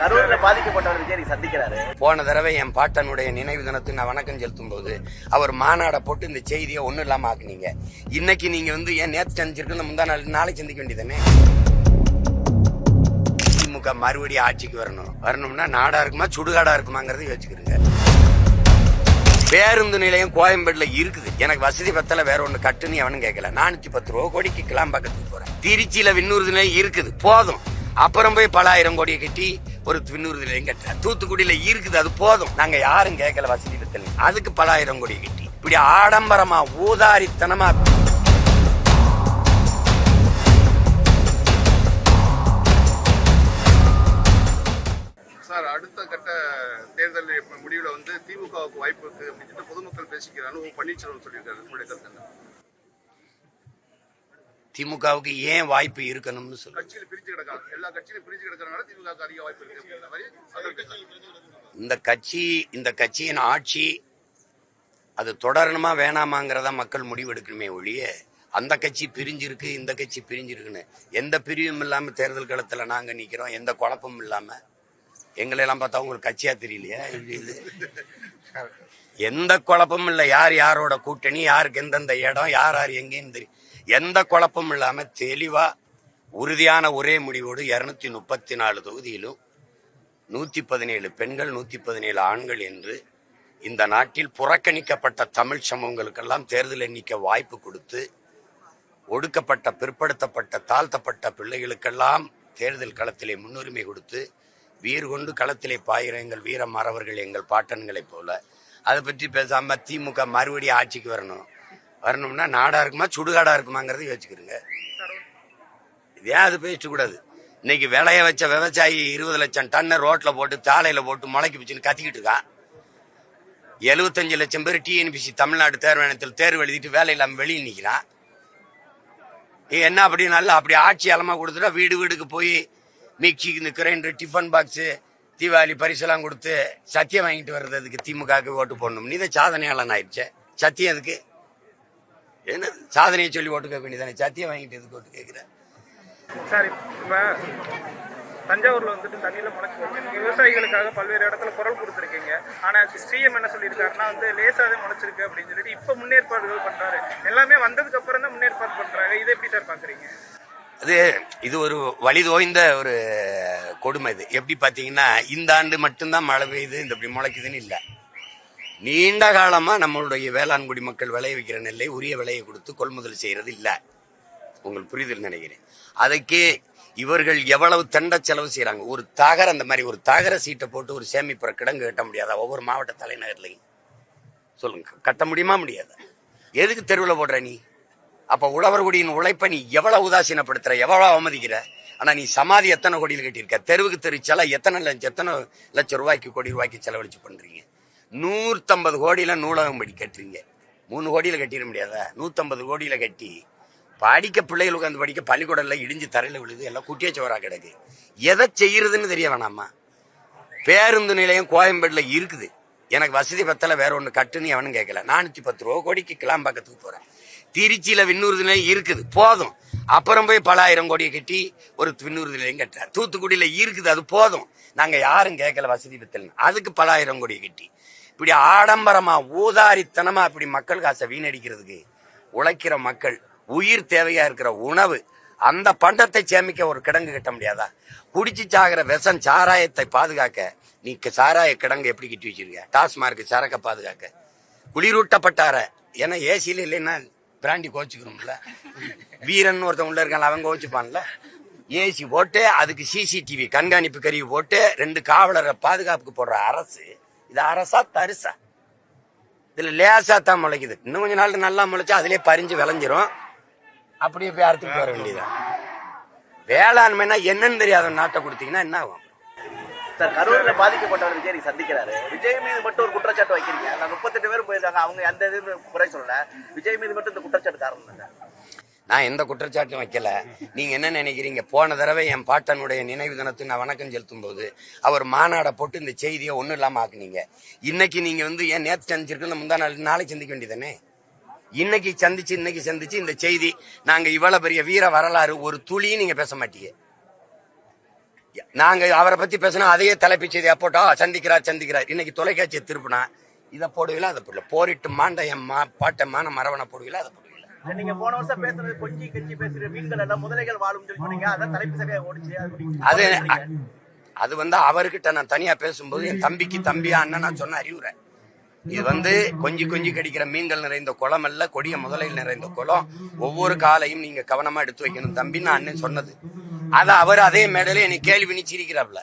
கரூர்ல பாதிக்கப்பட்டவர் விஜய் சந்திக்கிறாரு. போன தடவை என் பாட்டனுடைய நினைவு தினத்துக்கு நான் வணக்கம் செலுத்தும் போது அவர் மாநாட போட்டு இந்த செய்தியை ஒண்ணும் இல்லாம ஆக்குனீங்க. இன்னைக்கு நீங்க ஏன் நேற்று சந்திச்சிருக்கு முந்தா நாளைக்கு சந்திக்க வேண்டியதானே? திமுக மறுபடியும் ஆட்சிக்கு வரணும்னா நாடா இருக்குமா சுடுகாடா இருக்குமாங்கிறத யோசிச்சுக்கிறீங்க. பேருந்து நிலையம் கோயம்பேடுல இருக்குது. எனக்கு வசதி பத்தல வேற ஒண்ணு கட்டுன்னு எவனும் கேட்கல. 410 ரூபா கோடிக்கு கிளாம்பாக்கத்துக்கு போறேன். திருச்சியில விண்ணூறு நிலையம் இருக்குது, போதும். அப்புறம் போய் பல ஆயிரம் கோடியை கட்டி ஒரு விண்ணூறு நிலையம் கட்டுற. தூத்துக்குடியில இருக்குது, அது போதும். நாங்க யாரும் கேட்கல வசதி பத்தல, அதுக்கு பல ஆயிரம் கோடியை கட்டி இப்படி ஆடம்பரமா ஊதாரித்தனமா சார். அடுத்த கட்ட தேர்தல் முடிவுல திமுகவுக்கு வாய்ப்பு இருக்கு அப்படின்னு பொதுமக்கள் பேசிக்கிறாங்க. பன்னீர்செல்வம் சொல்லியிருக்காரு. திமுகவுக்கு ஏன் வாய்ப்பு இருக்கணும்னு சொல்லு. கட்சியில பிரிஞ்சு கிடக்காங்க, எல்லா கட்சியிலும் பிரிஞ்சு கிடக்கிறதுனால திமுக அதிக வாய்ப்பு இருக்கு. இந்த கட்சியின் ஆட்சி அது தொடரணுமா வேணாமாங்கிறதா மக்கள் முடிவெடுக்கணுமே ஒழிய அந்த கட்சி பிரிஞ்சிருக்கு இந்த கட்சி பிரிஞ்சிருக்குன்னு எந்த பிரிவும் இல்லாம தேர்தல் களத்துல நாங்க நிக்கிறோம். எந்த குழப்பமும் இல்லாம எங்களை எல்லாம் பார்த்தா உங்களுக்கு கட்சியா தெரியலையா? எந்த குழப்பமும் இல்லை. யார் யாரோட கூட்டணி, யாருக்கு எந்தெந்த இடம், யார் யார் எங்கேன்னு தெரியும். எந்த குழப்பமும் இல்லாம தெளிவா உறுதியான ஒரே முடிவோடு 234 தொகுதியிலும் 117 பெண்கள் 117 ஆண்கள் என்று இந்த நாட்டில் புறக்கணிக்கப்பட்ட தமிழ் சமூகங்களுக்கெல்லாம் தேர்தல் எண்ணிக்கை வாய்ப்பு கொடுத்து ஒடுக்கப்பட்ட பிற்படுத்தப்பட்ட தாழ்த்தப்பட்ட பிள்ளைகளுக்கெல்லாம் தேர்தல் களத்திலே முன்னுரிமை கொடுத்து வீறு கொண்டு களத்திலே பாயிற எங்கள் வீர மறவர்கள் எங்கள் பாட்டன்களைப் போல அதை பற்றி பேசாம திமுக மறுபடியும் ஆட்சிக்கு வரணும்னா நாடா இருக்குமா சுடுகாடா இருக்குமாங்கிறத யோசிச்சுக்கிறீங்க. ஏன் அது பேசிட்டு கூடாது? இன்னைக்கு விளைய வச்ச விவசாயி 20 லட்சம் டன்னை ரோட்ல போட்டு தாளையில போட்டு முளைக்கு பிச்சுன்னு கத்திக்கிட்டு இருக்கான். 75 லட்சம் பேர் டிஎன்பிசி தமிழ்நாடு தேர்வாணையத்தில் தேர்வு எழுதிட்டு வேலை இல்லாம வெளியே நிக்கிறான். என்ன அப்படின்னால அப்படி ஆட்சி அலமா கொடுத்துட்டா வீடு வீடுக்கு போய் mixie grinder tiffin box Deepavali பரிசெல்லாம் கொடுத்து சத்தியம் வாங்கிட்டு வர்றதுக்கு திமுகவுக்கு ஓட்டு போடணும். நீ தான் சாதனையாளன் ஆயிடுச்ச. சத்தியம் எதுக்கு? என்ன சாதனையை சொல்லி ஓட்டு கேட்க வேண்டியதானே? சத்தியம் வாங்கிட்டு எதுக்கு ஓட்டு கேட்கிற? சார், இப்ப தஞ்சாவூர்ல தண்ணியில முளைச்சு வச்சு விவசாயிகளுக்காக பல்வேறு இடத்துல குரல் கொடுத்துருக்கீங்க. ஆனா சிஎம் என்ன சொல்லியிருக்காருன்னா லேசாவே முளைச்சிருக்கு அப்படின்னு சொல்லிட்டு இப்ப முன்னேற்பாடுகள் பண்றாரு. எல்லாமே வந்ததுக்கு அப்புறம் தான் முன்னேற்பாடு பண்றாங்க. இதை எப்படி சார் பாக்குறீங்க? இது ஒரு வலிதோய்ந்த ஒரு கொடுமை. இது எப்படி பாத்தீங்கன்னா இந்த ஆண்டு மட்டும்தான் மழை பெய்யுது இந்த இப்படி முளைக்குதுன்னு இல்லை. நீண்ட காலமா நம்மளுடைய வேளாண் குடி மக்கள் விளைய வைக்கிற நெல்லை உரிய விலையை கொடுத்து கொள்முதல் செய்யறது இல்ல. உங்களுக்கு புரிதல் நினைக்கிறேன். அதுக்கு இவர்கள் எவ்வளவு தண்ட செலவு செய்யறாங்க. ஒரு தகர அந்த மாதிரி ஒரு தகர சீட்டை போட்டு ஒரு சேமிப்புற கிடங்கு கட்ட முடியாதா? ஒவ்வொரு மாவட்ட தலைநகர்லையும் சொல்லுங்க, கட்ட முடியுமா? முடியாத. எதுக்கு தெருவில் போடுற நீ? அப்ப உழவர்குடியின் உழைப்ப நீ எவ்வளவு உதாசீனப்படுத்துற, எவ்வளவு அவமதிக்கிற. ஆனா நீ சமாதி எத்தனை கோடியில் கட்டியிருக்க? தெருவுக்கு தெரு செலவு எத்தனை லட்சம் ரூபாய்க்கு கோடி ரூபாய்க்கு செலவழிச்சு பண்றீங்க. 150 கோடியில நூலகம் படி கட்டுறீங்க. 3 கோடியில கட்டிட முடியாதா? 150 கோடியில கட்டி படிக்க பிள்ளைகள் உட்காந்து படிக்க பள்ளிக்கூடம்ல இடிஞ்சு தரையில விழுது, எல்லாம் குட்டியச்சோரா கிடக்கு. எதை செய்யறதுன்னு தெரிய வேணாமா? பேருந்து நிலையம் கோயம்பேடுல இருக்குது. எனக்கு வசதி பத்தல வேற ஒண்ணு கட்டுன்னு எவனும் கேட்கல. 410 ரூபா கோடிக்கு கிளாம்பாக்கத்துக்கு போறேன். திருச்சியில விண்ணூறு நிலையம் இருக்குது, போதும். அப்புறம் போய் பல ஆயிரம் கோடியை கட்டி ஒரு விண்ணூறு நிலையம் கட்டுற. தூத்துக்குடியில இருக்குது, அது போதும். நாங்க யாரும் கேட்கல வசதி பத்தல, அதுக்கு பல ஆயிரம் கோடியை கட்டி இப்படி ஆடம்பரமா ஊதாரித்தனமா இப்படி மக்கள் காசை வீணடிக்கிறதுக்கு உழைக்கிற மக்கள் உயிர் தேவையா இருக்கிற உணவு அந்த பண்டத்தை சேமிக்க ஒரு கிடங்கு கட்ட முடியாதா? குடிச்சு சாகிற விஷம் சாராயத்தை பாதுகாக்க நீ சாராய கிடங்கு எப்படி கட்டி வச்சிருக்க? டாஸ்மார்க் சரக்க பாதுகாக்க குளிரூட்டப்பட்டார. ஏன்னா ஏசியில இல்லைன்னா பிராண்டி கோச்சுக்கணும்ல. வீரன் ஒருத்தன் உள்ள இருக்கான், அவன் கோச்சுப்பான்ல. ஏசி போட்டு அதுக்கு சிசிடிவி கண்காணிப்பு கருவி போட்டு 2 காவலரை பாதுகாப்புக்கு போடுற அரசு இது அரசா தரிசா? இதுல லேசா தான் முளைக்குது. இன்னும் கொஞ்ச நாள் நல்லா முளைச்சா அதுலயே பறிஞ்சு விளைஞ்சிரும். அப்படியே போய் அறுத்துட்டு வர வேண்டியதான். வேளாண்மைனா என்னன்னு தெரியாத நாட்டை கொடுத்தீங்கன்னா என்ன ஆகும்? சார், கரூர்ல பாதிக்கப்பட்டவர் விஜய் சந்திக்கிறாரு. விஜய் மீது மட்டும் ஒரு குற்றச்சாட்டு வைக்கிறீங்க. 38 பேரும் போயிருக்காங்க, அவங்க அந்த இது குறை சொல்லல. விஜய் மீது மட்டும் இந்த குற்றச்சாட்டு காரணம் இல்லை. நான் எந்த குற்றச்சாட்டும் வைக்கல. நீங்க என்ன நினைக்கிறீங்க? போன தடவை என் பாட்டனுடைய நினைவு தினத்துக்கு நான் வணக்கம் செலுத்தும் போது அவர் மாநாட போட்டு இந்த செய்தியை ஒண்ணும் இல்லாம ஆக்குனீங்க. இன்னைக்கு நீங்க ஏன் நேற்று சந்திச்சிருக்கு முந்தா நாளைக்கு சந்திக்க வேண்டியதானே? இன்னைக்கு சந்திச்சு இந்த செய்தி நாங்க இவ்வளவு பெரிய வீர வரலாறு ஒரு துளியும் நீங்க பேச மாட்டீங்க. நாங்க அவரை பத்தி பேசினா அதையே தலைப்பு செய்தியா போட்டா சந்திக்கிறார். இன்னைக்கு தொலைக்காட்சியை திருப்பினா இதை போடுவீங்களா அதை போடல, போரிட்டு மாண்டையம்மா பாட்டம்மான மரவணை போடுவீங்களா அதை போடுவீங்களா? நீங்க போன வருஷம் பேசுறது கொஞ்சி கஞ்சி பேசுற மீன்கள் எல்லாம் முதலைகள் வாழும் சொல்லி சொன்னீங்க. அதான் தலைப்பு சரியா ஓடிச்சு. அது அவர்கிட்ட நான் தனியா பேசும்போது என் தம்பிக்கு தம்பியா அண்ணன் நான் சொன்ன அறிவுறேன். இது கொஞ்சி கடிக்கிற மீன்கள் நிறைந்த குளம் அல்ல, கொடிய முதலைகள் நிறைந்த குளம். ஒவ்வொரு காலையும் நீங்க கவனமா எடுத்து வைக்கணும் தம்பின்னு அண்ணன் சொன்னது. அத அவர் அதே மேடையில என்னை கேள்வி பண்ணி சிரிக்கிறாப்ல.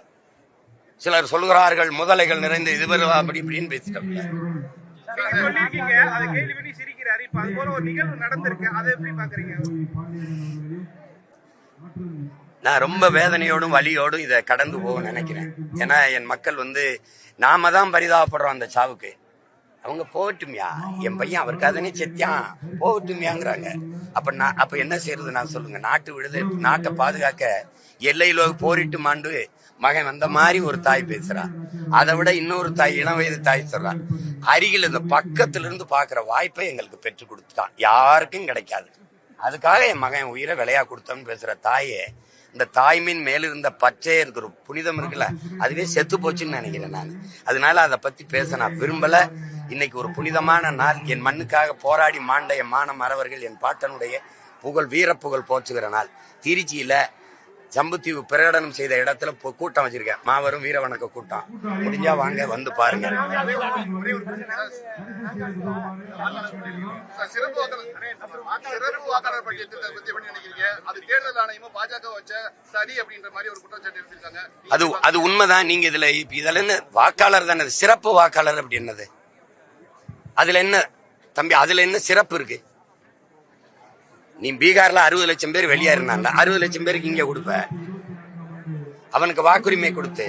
சிலர் சொல்கிறார்கள் முதலைகள் நிறைந்த இது அப்படி இப்படின்னு பேசிட்டாப்ல. நான் ரொம்ப வேதனையோடும் வலியோடும் இதை கடந்து போக நினைக்கிறேன். ஏன்னா என் மக்கள் நாம தான் பரிதாபப்படுறோம் அந்த சாவுக்கு. அவங்க போகட்டுமியா, என் பையன் அவருக்கு அதனே செத்தியான் போகட்டுமியாங்கிறாங்க. அப்ப என்ன செய்யறது நான் சொல்லுங்க? நாட்டை பாதுகாக்க எல்லையில போரிட்டு மாண்டு மகன் வந்த மாதிரி ஒரு தாய் பேசுறா. அதை விட இன்னொரு தாய் இளம் வயது தாய் சொல்றா. அருகில் இந்த பக்கத்துல இருந்து பாக்குற வாய்ப்பை எங்களுக்கு பெற்று கொடுத்துட்டான், யாருக்கும் கிடைக்காது. அதுக்காக என் மகன் உயிரை விலையா கொடுத்தோம்னு பேசுற தாயே, இந்த தாய்மின் மேலிருந்த பச்சை இருக்கிற புனிதம் இருக்குல்ல, அதுவே செத்து போச்சுன்னு நினைக்கிறேன் நான். அதனால அதை பத்தி பேச நான் விரும்பல. இன்னைக்கு ஒரு புனிதமான நாள். என் மண்ணுக்காக போராடி மாண்ட என் மான மறவர்கள், என் பாட்டனுடைய புகழ் வீர புகழ் போச்சுகிற நாள். திருச்சியில ஜம்புத்தீவு பிரகடனம் செய்த இடத்துல கூட்டம் வச்சிருக்கேன், மாபெரும் வீர வணக்க கூட்டம். முடிஞ்சா வாங்க வந்து பாருங்க. அது உண்மைதான். நீங்க இதுல என்ன வாக்காளர் தானே, சிறப்பு வாக்காளர் அப்படி என்னது? அதுல என்ன தம்பி, அதுல என்ன சிறப்பு இருக்கு? நீ பீகார்ல 60 லட்சம் பேர் வெளியேறினால 60 லட்சம் பேருக்கு இங்க கொடுப்ப, அவனுக்கு வாக்குரிமை கொடுத்து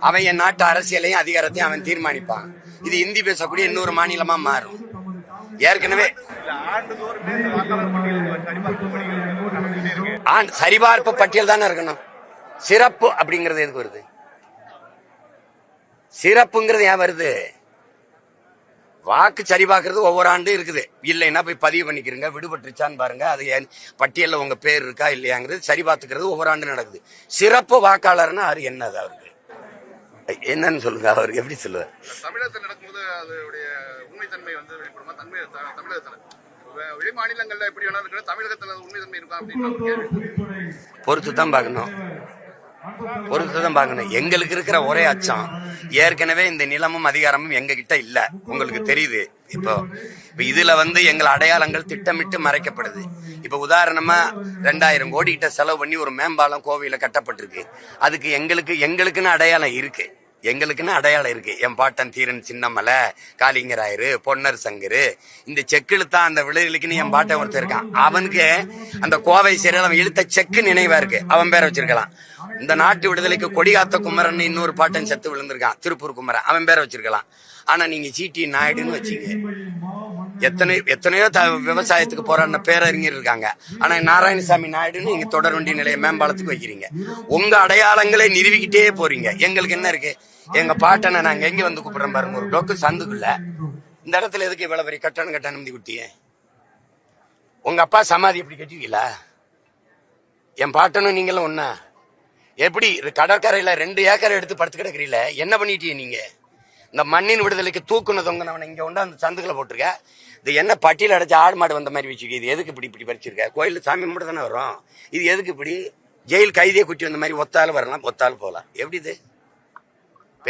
அவன் என் நாட்டு அரசியலையும் அதிகாரத்தையும் அவன் தீர்மானிப்பான். இது இந்தி பேசக்கூடிய இன்னொரு மாநிலமா மாறும். ஏற்கனவே சரிபார்ப்பு பட்டியல் தானே இருக்கணும். சிறப்பு அப்படிங்கறது எதுக்கு வருது? சிறப்புங்கிறது ஏன் வருது? வாக்கு சரி பார்க்கறது ஒவ்வொரு ஆண்டு இருக்குது. இல்லைன்னா போய் பதிவு பண்ணிக்கிறீங்க, விடுபட்டுருச்சான்னு பாருங்க. அது பட்டியலில் உங்க பேர் இருக்கா இல்லையாங்கிறது சரி பார்த்துக்கிறது ஒவ்வொரு ஆண்டு நடக்குது. சிறப்பு வாக்காளர்னா அது என்னது? அவருக்கு என்னன்னு சொல்லுங்க, அவருக்கு எப்படி சொல்லுவார்? தமிழகத்தில் நடக்கும்போது அதோடைய உண்மைத்தன்மை வெளிப்படுமா? தமிழகத்தில் வெளி மாநிலங்கள்ல எப்படி வேணாலும் இருக்கிற தமிழகத்துல உண்மைத்தன்மை இருக்கா அப்படின்னு பொறுத்து தான் பார்க்கணும். எங்களுக்கு இருக்கிற ஒரே அச்சம், ஏற்கனவே இந்த நிலமும் அதிகாரமும் எங்க கிட்ட இல்ல, உங்களுக்கு தெரியுது. இப்போ இதுல எங்கள் அடையாளங்கள் திட்டமிட்டு மறைக்கப்படுது. இப்ப உதாரணமா 2000 கோடி கிட்ட செலவு பண்ணி ஒரு மேம்பாலம் கோவையில கட்டப்பட்டிருக்கு. அதுக்கு எங்களுக்குன்னு அடையாளம் இருக்கு. என் பாட்டன் தீரன் சின்னமலை, காளிங்கராயரு, பொன்னர் சங்கரு, இந்த செக்குல தான் அந்த விளைவுகளுக்குன்னு என் பாட்டன் ஒருத்தர் இருக்கான். அவனுக்கு அந்த கோவை சிறையில் அவன் இழுத்த செக்கு நினைவா இருக்கு, அவன் பேரை வச்சிருக்கலாம். இந்த நாட்டு விடுதலைக்கு கொடிகாத்த குமரன் இன்னொரு பாட்டன் செத்து விழுந்திருக்கான், திருப்பூர் குமரன், அவன் பேரை வச்சிருக்கலாம். ஆனா நீங்க ஜிடி நாயுடுன்னு வச்சீங்க. எத்தனையோ விவசாயத்துக்கு போராடின பேரறிஞர் இருக்காங்க. ஆனா நாராயணசாமி நாயுடுன்னு நீங்க தொடர் வண்டி நிலைய மேம்பாலத்துக்கு வைக்கிறீங்க. உங்க அடையாளங்களை நிறுவிக்கிட்டே போறீங்க. எங்களுக்கு என்ன இருக்கு? எங்க பாட்டனை நாங்க எங்க வந்து கூப்பிடுறோம் பாருங்க, ஒரு டொக்கு சந்துக்குள்ள. இந்த இடத்துல எதுக்கு இவ்வளவு பெரிய கட்ட நம்பி குட்டிய? உங்க அப்பா சமாதி எப்படி கட்டுவீங்களா? என் பாட்டனும் நீங்களும் ஒன்னா? எப்படி கடற்கரையில 2 ஏக்கர் எடுத்து படுத்து கிடக்குறீல, என்ன பண்ணிட்டீங்க நீங்க? இந்த மண்ணின் விடுதலைக்கு தூக்குன தொங்கினவனை இங்க கொண்டு அந்த சந்துக்களை போட்டிருக்க. இது என்ன பட்டியல் அடைச்சு ஆடு மாடு வந்த மாதிரி வச்சுக்க? இது எதுக்கு இப்படி பறிச்சிருக்க? கோயில சாமி மட்டும் தானே வரும். இது எதுக்கு இப்படி ஜெயில் கைதியை குட்டி வந்த மாதிரி ஒத்தாலும் வரலாம், ஒத்தாலும் போகலாம்? எப்படி இது?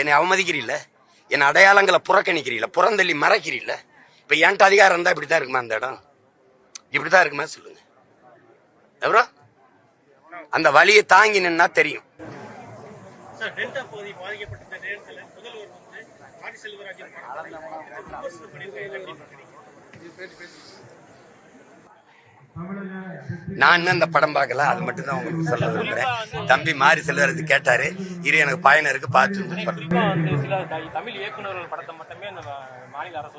என்னை அவமதிக்கிறீல்ல, என் அடையாளங்களை புறக்கணிக்கிறீல்ல, புறந்தள்ளி மறைக்கிறீல்ல. இப்ப என்கிட்ட அதிகாரம் இருந்தா இப்படித்தான் இருக்குமா? அந்த இடம் இப்படித்தான் இருக்குமா சொல்லுங்க. அப்புறம் அந்த வலியை தாங்கி நின்னா தெரியும். நான் அந்த படம் பார்க்கல, அது மட்டும் தான் உங்களுக்கு சொல்ல விரும்புறேன். தம்பி மாரி செல்வராஜ் கேட்டாரு, இது எனக்கு பயணம் இருக்கு பார்த்து. சில தமிழ் இயக்குநர்கள் படத்தை மட்டுமே அந்த மாநில அரசு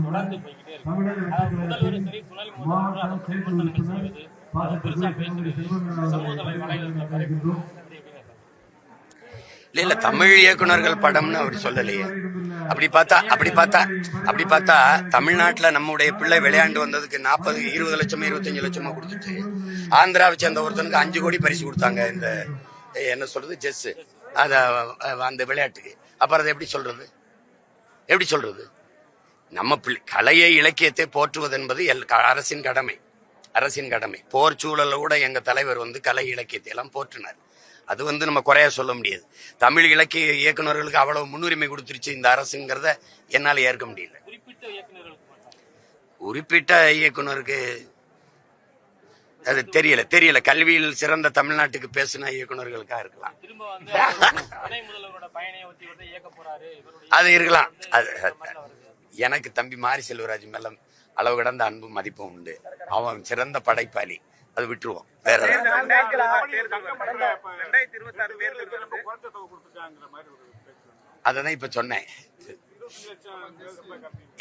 தொடர்ந்து போய்கிட்டே இருக்கு. முதல்வர் சரி, துணை முதல்வர் பெருசா பேசுறது, சமூக வலைதளத்தில் இல்ல தமிழ் இயக்குநர்கள் படம்னு அவர் சொல்லலையே. அப்படி பார்த்தா தமிழ்நாட்டுல நம்முடைய பிள்ளை விளையாண்டு வந்ததுக்கு 20 லட்சம் 25 லட்சமா கொடுத்துட்டு ஆந்திராவை சேர்ந்த ஒருத்தனுக்கு 5 கோடி பரிசு கொடுத்தாங்க. இந்த என்ன சொல்றது செஸ் அந்த விளையாட்டுக்கு. அப்புறம் அதை எப்படி சொல்றது? நம்ம கலையை இலக்கியத்தை போற்றுவது என்பது அரசின் கடமை. போர் சூழல கூட எங்க தலைவர் கலை இலக்கியத்தை எல்லாம் போற்றினார். அது நம்ம குறைய சொல்ல முடியாது. தமிழ் இலக்கிய இயக்குநர்களுக்கு அவ்வளவு முன்னுரிமை கொடுத்துருச்சு இந்த அரசுங்கிறத என்னால ஏற்க முடியல. குறிப்பிட்ட இயக்குநருக்கு அது தெரியல. கல்வியில் சிறந்த தமிழ்நாட்டுக்கு பேசின இயக்குநர்களுக்கா இருக்கலாம். அது இருக்கலாம். எனக்கு தம்பி மாரி செல்வராஜ் மேல அளவு கடந்த அன்பு மதிப்பும் உண்டு. அவன் சிறந்த படைப்பாளி. அது விட்டுருவோம். வேற அதான் இப்ப சொன்னேன்.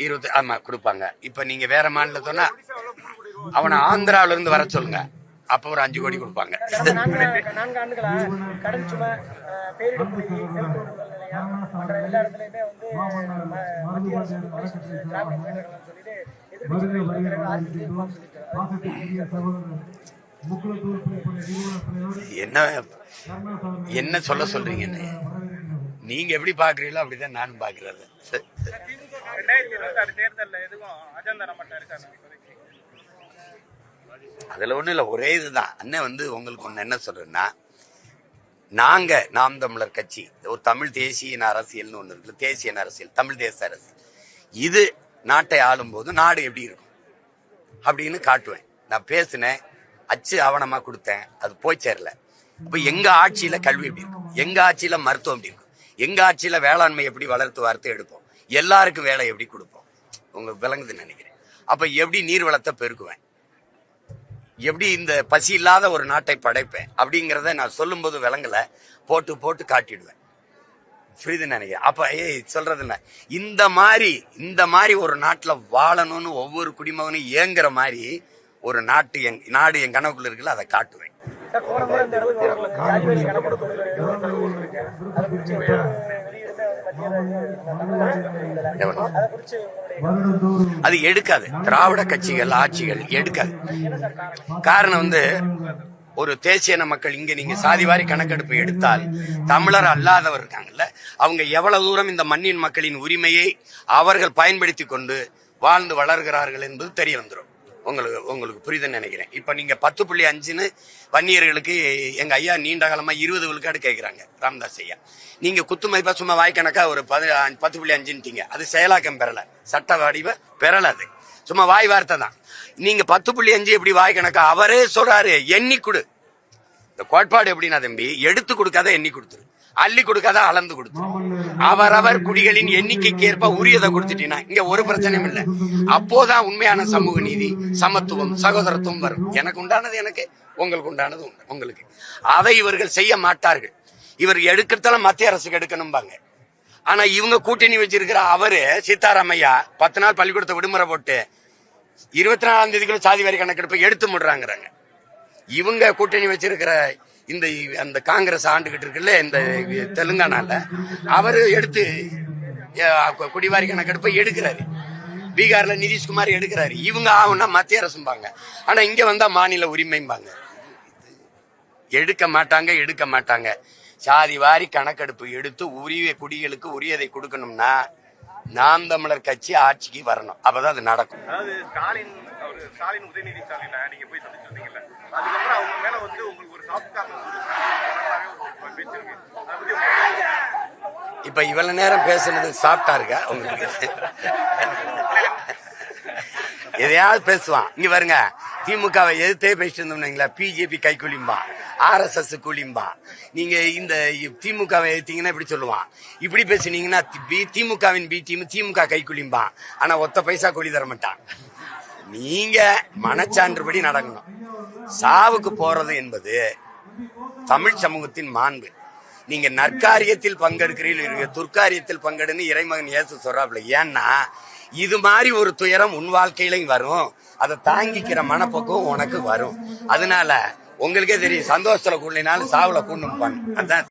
20 ஆமா கொடுப்பாங்க. இப்ப நீங்க வேற மாநிலத்தோன்னா அவனை ஆந்திராவில இருந்து வர சொல்லுங்க. அப்ப ஒரு 5 கோடி கொடுப்பாங்க. 4 ஆண்டுகளா கடன் சுமை, பேரிடர், எல்லா இடத்துலயுமே மத்திய அரசு சொல்லிட்டு என்ன சொல்றீங்க? நீங்க எப்படி பாக்குறீங்களோ அப்படிதான் நானும் பாக்குறது. அதுல ஒண்ணு இல்ல, ஒரே இதுதான். அண்ணன் உங்களுக்கு ஒண்ணு என்ன சொல்றேன்னா, நாம் தமிழர் கட்சி ஒரு தமிழ் தேசிய அரசியல்னு ஒண்ணு இருக்கு. தேசிய அரசியல், தமிழ் தேச அரசியல். இது நாட்டை ஆளும் போது நாடு எப்படி இருக்கும் அப்படின்னு காட்டுவேன். நான் பேசினேன், அச்சு ஆவணமா கொடுத்தேன், அது போய் சேரல. இப்ப எங்க ஆட்சியில கல்வி எப்படி இருக்கும், எங்க ஆட்சியில மருத்துவம் எப்படி இருக்கும், எங்க ஆட்சியில வேளாண்மை எப்படி வார்த்தை எடுப்போம், எல்லாருக்கும் வேலை எப்படி கொடுப்போம், உங்களுக்கு விளங்குதுன்னு நினைக்கிறேன். அப்ப எப்படி நீர் வளத்தை பெருக்குவேன், எப்படி இந்த பசி இல்லாத ஒரு நாட்டை படைப்பேன் அப்படிங்கிறத நான் சொல்லும் போது விளங்கல, போட்டு காட்டிடுவேன். புரியுதுன்னு நினைக்கிறேன். அப்ப சொல்றது இந்த மாதிரி ஒரு நாட்டுல வாழணும்னு ஒவ்வொரு குடிமகனும் ஏங்குற மாதிரி ஒரு நாடு என் கனவுக்குள்ள இருக்குல்ல, அதை காட்டுவேன். அது எடுக்காது. திராவிட கட்சிகள் ஆட்சிகள் எடுக்காது. காரணம் ஒரு தேசிய மக்கள் இங்க நீங்க சாதிவாரி கணக்கெடுப்பு எடுத்தால் தமிழர் அல்லாதவர் இருக்காங்கல்ல, அவங்க எவ்வளவு தூரம் இந்த மண்ணின் மக்களின் உரிமையை அவர்கள் பயன்படுத்தி கொண்டு வாழ்ந்து வளர்கிறார்கள் என்பது தெரிய வந்துடும். உங்களுக்கு புரியுதுன்னு நினைக்கிறேன். இப்ப நீங்க 10.5ன்னு வன்னியர்களுக்கு எங்க ஐயா நீண்ட காலமா 20 விழுக்காடு கேட்கிறாங்க, ராமதாஸ் ஐயா. நீங்க குத்து மதிப்பா சும்மா வாய்க்கணக்கா ஒரு 10.5ன்ட்டீங்க. அது செயலாக்கம் பெறல, சட்ட வடிவ பெறல. அது சும்மா வாய் வார்த்தை தான். நீங்க 10.5 எப்படி வாய்க்கணக்கா? அவரே சொல்றாரு, எண்ணி கொடு. இந்த கோட்பாடு எப்படின்னா தம்பி, எடுத்து கொடுக்காத எண்ணி கொடுத்துரு, அள்ளி கொடுக்காத அளந்து கொடுத்துரு. அவரவர் குடிகளின் எண்ணிக்கைக்கு ஏற்ப உரியதை கொடுத்துட்டீங்கன்னா இங்க ஒரு பிரச்சனையும் இல்லை. அப்போதான் உண்மையான சமூக நீதி, சமத்துவம், சகோதரத்துவம் வரும். எனக்கு உண்டானது எனக்கு, உங்களுக்கு உண்டானது உங்களுக்கு. அதை இவர்கள் செய்ய மாட்டார்கள். இவர் எடுக்கிறதெல்லாம் மத்திய அரசுக்கு எடுக்கணும்பாங்க. ஆனா இவங்க கூட்டணி வச்சிருக்கிற அவரு சீதாராமையா 10 நாள் பள்ளிக்கூடத்தை விடுமுறை போட்டு 24ஆம் தேதிக்குள்ள சாதிவாரி கணக்கெடுப்பை எடுத்து முடுறாங்கிறாங்க. இவங்க கூட்டணி வச்சிருக்கிற அந்த காங்கிரஸ் ஆண்டுகிட்டு இருக்குல்ல இந்த தெலுங்கானால, அவரு எடுத்து குடிவாரி கணக்கெடுப்பை எடுக்கிறாரு. பீகார்ல நிதிஷ்குமார் எடுக்கிறாரு. இவங்க ஆகும்னா மத்திய அரசும்பாங்க. ஆனா இங்க வந்தா மாநில உரிமைம்பாங்க. எடுக்க மாட்டாங்க. சாதி வாரி கணக்கெடுப்பு எடுத்து உரிய குடிகளுக்கு உரியதை கொடுக்கணும்னா நாம் தமிழர் கட்சி ஆட்சிக்கு வரணும். அப்பதான் அது நடக்கும். அதாவது ஸ்டாலின் உதயநிதி ஸ்டாலின் நீங்க போய் சந்திச்சிருந்தீங்கல்ல, அதுக்கப்புறம் அவங்க மேல உங்களுக்கு ஒரு சாஃப்ட் இப்ப இவ்வளவு நேரம் பேசுனது சாப்பிட்டா இருக்கா உங்களுக்கு? எதையாவது பேசுவான். இங்க பாருங்க, திமுகவை எதிர்த்தே பேசிட்டு இருந்தோம்னீங்களா, பிஜேபி கைக்கூலிம்பா, RSS கூலிம்பா. நீங்க இந்த திமுகவை எதிர்த்தீங்கன்னா இப்படி சொல்லுவான். இப்படி பேசுனீங்கன்னா திமுகவின் பி டீம் திமுக கைக்கூலிம்பா. ஆனா ஒத்த பைசா கூலி தர மாட்டான். நீங்க மனச்சான்றுபடி நடக்கணும். சாவுக்கு போறது என்பது தமிழ் சமூகத்தின் மாண்பு. நீங்க நற்காரியத்தில் பங்கெடுக்கிறீர்கள், துர்க்காரியத்தில் பங்கெடுன்னு இறைமகன் இயேசு சொல்றாப்ல. ஏன்னா இது மாதிரி ஒரு துயரம் உன் வாழ்க்கையிலையும் வரும், அதை தாங்கிக்கிற மனப்போக்கம் உனக்கு வரும். அதனால உங்களுக்கே தெரியும், சந்தோஷத்துல கூடனாலும் சாவுல கூடணும். அதான்